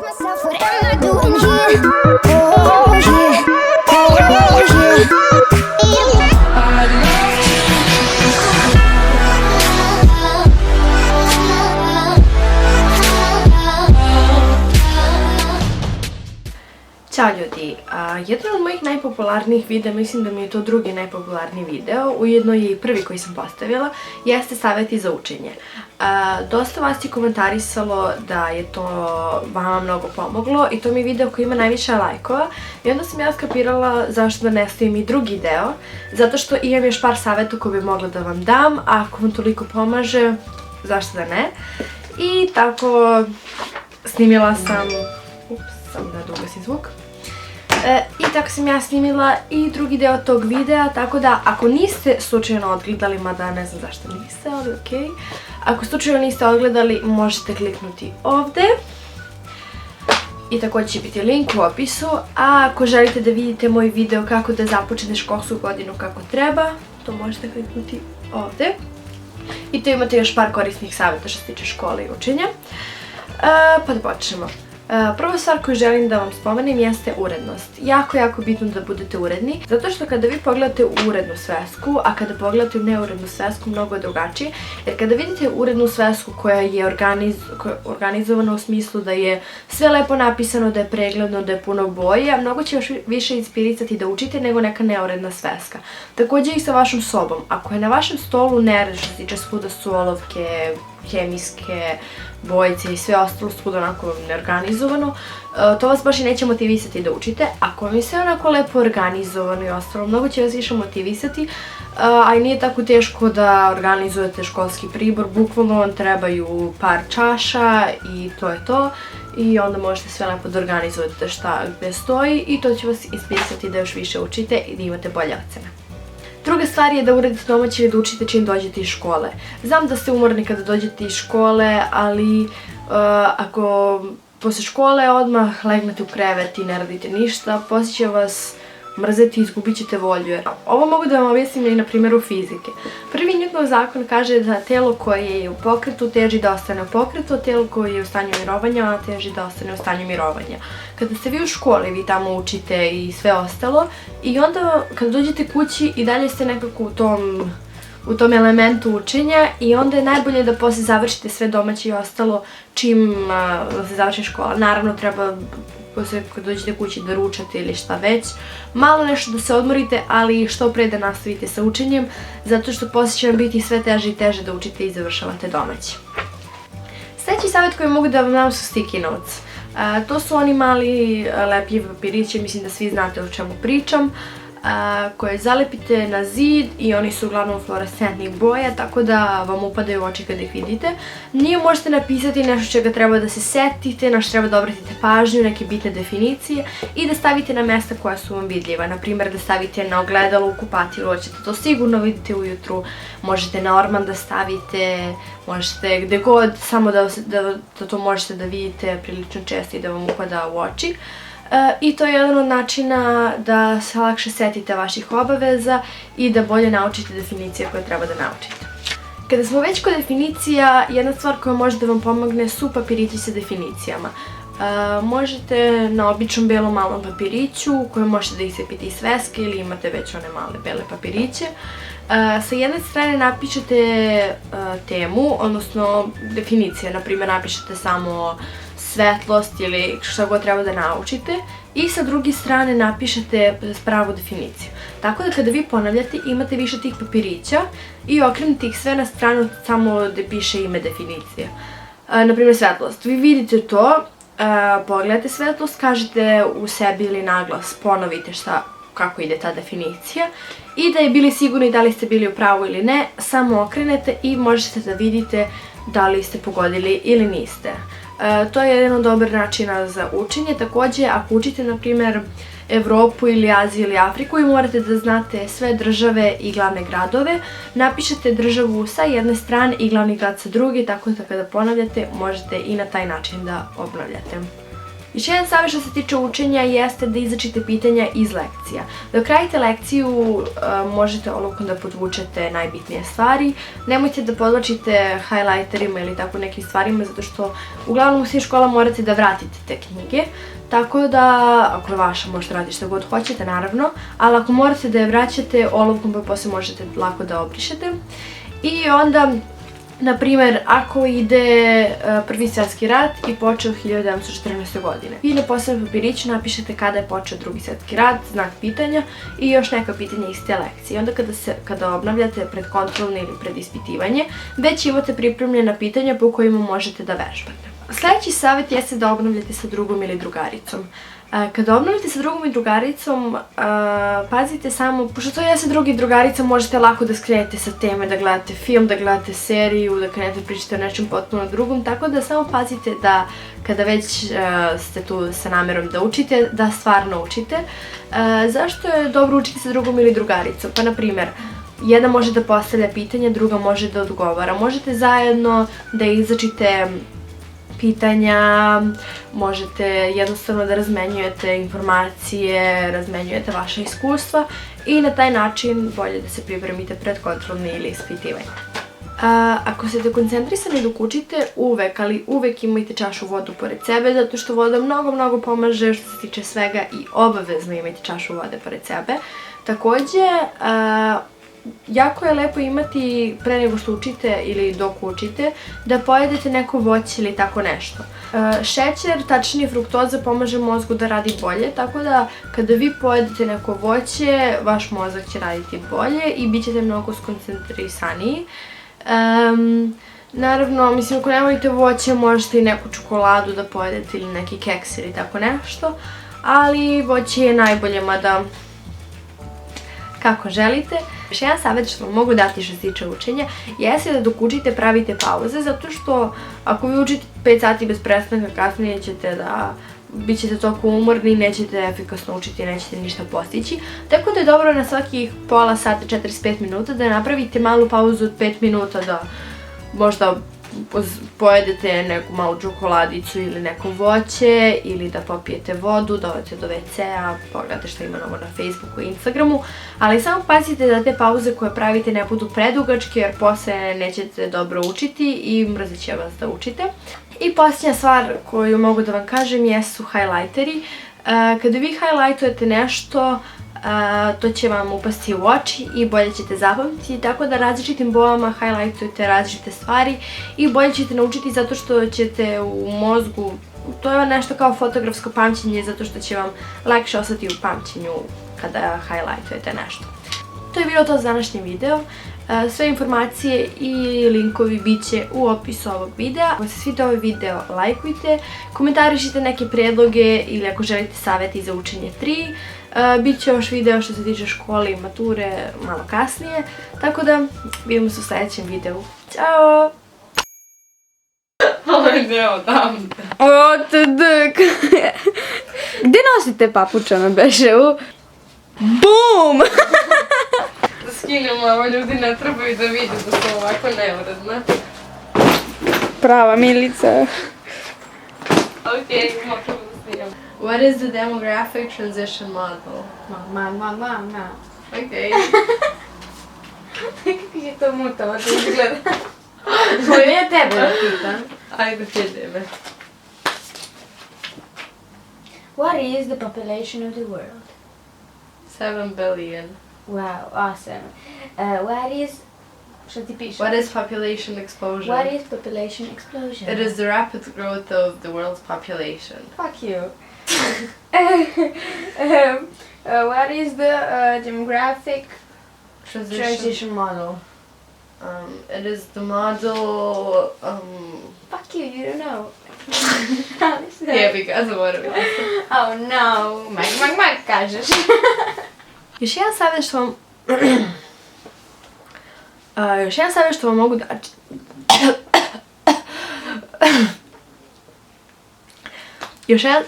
myself, what am I doing here? Oh, yeah. Oh, yeah. Ćao ljudi, jedan od mojih najpopularnijih videa, mislim da mi je to drugi najpopularniji video, ujedno i prvi koji sam postavila, jeste savjeti za učenje. Dosta vas je komentarisalo da je to vama mnogo pomoglo i to mi je video koji ima najviše lajkova i onda sam ja skapirala zašto da ne stavim i drugi deo, zato što imam još par savjeta koje bi mogla da vam dam, a ako vam toliko pomaže, zašto da ne. I tako snimila sam, samo da ugasim zvuk. I tako sam ja snimila i drugi deo tog videa, tako da ako niste slučajno odgledali, mada ne znam zašto niste, ali okej. Ako slučajno niste odgledali, možete kliknuti ovde. I također će biti link u opisu. A ako želite da vidite moj video kako da započnete školsku godinu kako treba, to možete kliknuti ovde. I tu imate još par korisnih savjeta što se tiče škole i učenja. Pa da počnemo. Prva stvar koju želim da vam spomenem jeste urednost. Jako bitno da budete uredni, zato što kada vi pogledate urednu svesku, a kada pogledate u neurednu svesku, mnogo je drugačije. Jer kada vidite urednu svesku koja je organizovana u smislu da je sve lepo napisano, da je pregledno, da je puno boje, mnogo će vas više inspirisati da učite nego neka neuredna sveska. Također i sa vašom sobom. Ako je na vašem stolu nered što se tiče svuda su olovke, hemijske bojice i sve ostalo svuda onako neorganizovano, to vas baš i neće motivisati da učite. Ako vam je sve onako lepo organizovano i ostalo, mnogo će vas više motivisati, a i nije tako teško da organizujete školski pribor, bukvalno vam trebaju par čaša i to je to. I onda možete sve lepo da organizujete šta gde stoji i to će vas inspirisati da još više učite i da imate bolje ocene. Druga stvar je da uradite domaće ili da učite čim dođete iz škole. Znam da ste umorni kada dođete iz škole, ali ako posle škole odmah legnete u krevet i ne radite ništa, poslije će vas mrzeti i izgubit ćete volju. Ovo mogu da vam objasnim i na primjeru fizike. Prvi Newtonov zakon kaže da telo koje je u pokretu teži da ostane u pokretu, a telo koje je u stanju mirovanja teži da ostane u stanju mirovanja. Kada ste vi u školi, vi tamo učite i sve ostalo, i onda kada dođete kući i dalje ste nekako u tom elementu učenja i onda je najbolje da posle završite sve domaće i ostalo čim se završi škola. Naravno treba posle kad dođete kući da ručate ili šta već, malo nešto da se odmorite, ali što pre da nastavite sa učenjem, zato što posle će vam biti sve teže i teže da učite i završavate domaće. Sljedeći savjet koji mogu da vam dam su sticky notes. To su oni mali lepljivi papirići, mislim da svi znate o čemu pričam, koje zalepite na zid i oni su uglavnom fluorescentnih boja, tako da vam upadaju u oči kada ih vidite. Nije možete napisati nešto čega treba da se setite, na što treba da obratite pažnju, neke bitne definicije i da stavite na mesta koja su vam vidljiva. Naprimjer da stavite na ogledalo u kupatilu, ćete to sigurno vidite ujutru, možete na orman da stavite, možete gde god, samo da to možete da vidite prilično često i da vam upada u oči. I to je jedan od načina da se lakše setite vaših obaveza i da bolje naučite definicije koje treba da naučite. Kada smo već kod definicija, jedna stvar koja može da vam pomogne su papirići sa definicijama. Možete na običnom belom malom papiriću u kojem možete da iscepite iz sveske ili imate već one male bele papiriće. Sa jedne strane napišete temu, odnosno definicije, na primjer napišete samo svetlost ili šta god treba da naučite i sa druge strane napišete pravu definiciju. Tako da kada vi ponavljate imate više tih papirića i okrenete ih sve na stranu samo gde piše ime definicije. Naprimjer svetlost. Vi vidite to, pogledate svetlost, kažete u sebi ili naglas, ponovite kako ide ta definicija i da je bili sigurni da li ste bili u pravu ili ne, samo okrenete i možete da vidite da li ste pogodili ili niste. To je jedan od dobar načina za učenje. Također, ako učite, na primjer, Evropu ili Aziju ili Afriku i morate da znate sve države i glavne gradove, napišete državu sa jedne strane i glavni grad sa druge, tako da kada ponavljate možete i na taj način da obnavljate. Još jedan savjet što se tiče učenja jeste da izačite pitanja iz lekcija. Dok radite lekciju možete olovkom da podvučete najbitnije stvari. Nemojte da podvlačite highlighterima ili tako nekim stvarima zato što uglavnom u svim škola morate da vratite te knjige. Tako da, ako je vaša, možete raditi što god hoćete, naravno, ali ako morate da je vraćate olovkom pa posle možete lako da obrišete. I onda, na primjer, ako ide Prvi svjetski rat i počeo 1914. godine. Vi na posebnom papiriću napišete kada je počeo Drugi svjetski rat, znak pitanja i još neka pitanja iz te lekcije. Onda kada obnavljate pred kontrolne ili pred ispitivanje, već imate pripremljena pitanja po kojima možete da vežbate. Sljedeći savjet jeste da obnavljate sa drugom ili drugaricom. Kada obnovite sa drugom i drugaricom, pazite samo, pošto to jeste drugi i drugarica, možete lako da skrenete sa teme, da gledate film, da gledate seriju, da krenete pričati o nečem potpuno drugom, tako da samo pazite da kada već ste tu sa namerom da učite, da stvarno učite. Zašto je dobro učiti sa drugom ili drugaricom? Pa na primjer, jedna može da postavlja pitanje, druga može da odgovara. Možete zajedno da izačite pitanja, možete jednostavno da razmenjujete informacije, razmenjujete vaše iskustva i na taj način bolje da se pripremite pred kontrolni ili ispitivanje. Ako ste koncentrisani dok učite, ali uvek imajte čašu vodu pored sebe, zato što voda mnogo pomaže što se tiče svega i obavezno imajte čašu vode pored sebe. Takođe, jako je lepo imati pre nego što učite ili dok učite da pojedete neko voće ili tako nešto. Šećer, tačnije fruktoza, pomaže mozgu da radi bolje, tako da kada vi pojedete neko voće, vaš mozak će raditi bolje i bit ćete mnogo skoncentrisaniji. Naravno, mislim, ako ne volite voće, možete i neku čokoladu da pojedete ili neki keks ili tako nešto, ali voće je najbolje, mada kako želite. Još jedan savjet što vam mogu dati što se tiče učenja jeste da dok učite pravite pauze, zato što ako vi učite 5 sati bez prestanka, kasnije ćete da bit ćete toliko umorni, nećete efikasno učiti, nećete ništa postići. Tako da je dobro na svakih pola sata, 45 minuta da napravite malu pauzu od 5 minuta, da možda pojedete neku malu čokoladicu ili neko voće ili da popijete vodu, da odete do WC-a, pogledate što ima novo na Facebooku i Instagramu, ali samo pazite da te pauze koje pravite ne budu predugačke jer posle nećete dobro učiti i mrzit će vas da učite. I posljednja stvar koju mogu da vam kažem jesu highlighteri. Kada vi highlightujete nešto, to će vam upasti u oči i bolje ćete zapamtiti, tako da različitim bojama highlightujete različite stvari i bolje ćete naučiti zato što ćete u mozgu, to je nešto kao fotografsko pamćenje, zato što će vam lakše ostati u pamćenju kada highlightujete nešto. To je bilo to za današnji video. Sve informacije i linkovi bit će u opisu ovog videa. Ako se sviđa ovaj video, lajkujte, komentarišite neke predloge ili ako želite savjeti za učenje 3. Biće još video što se tiče škole i mature malo kasnije. Tako da, vidimo se u sljedećem videu. Ćao! Ovo je deo dam. O, te dek. Gde nosite papučama, beše? Bum! Da skinem ovo, ljudi ne trebaju da vide da sam ovako neuredna. Prava Milica. Ok, možemo da snimam. What is the demographic transition model? Ma. Ok. Kako je to mutalo, to izgleda. Bolje je tebe da pitam. Ajde ti ideme. What is the population of the world? 7 billion. Wow, awesome. What is... Šta ti piše? What is population explosion? What is population explosion? It is the rapid growth of the world's population. Fuck you. What is the demographic transition model? It is the model, Fuck you, you don't know. yeah, because of what it was. Oh no, mag kažeš. Još jedan savjet što vam... Još jedan savjet što vam mogu dati... Još jedan...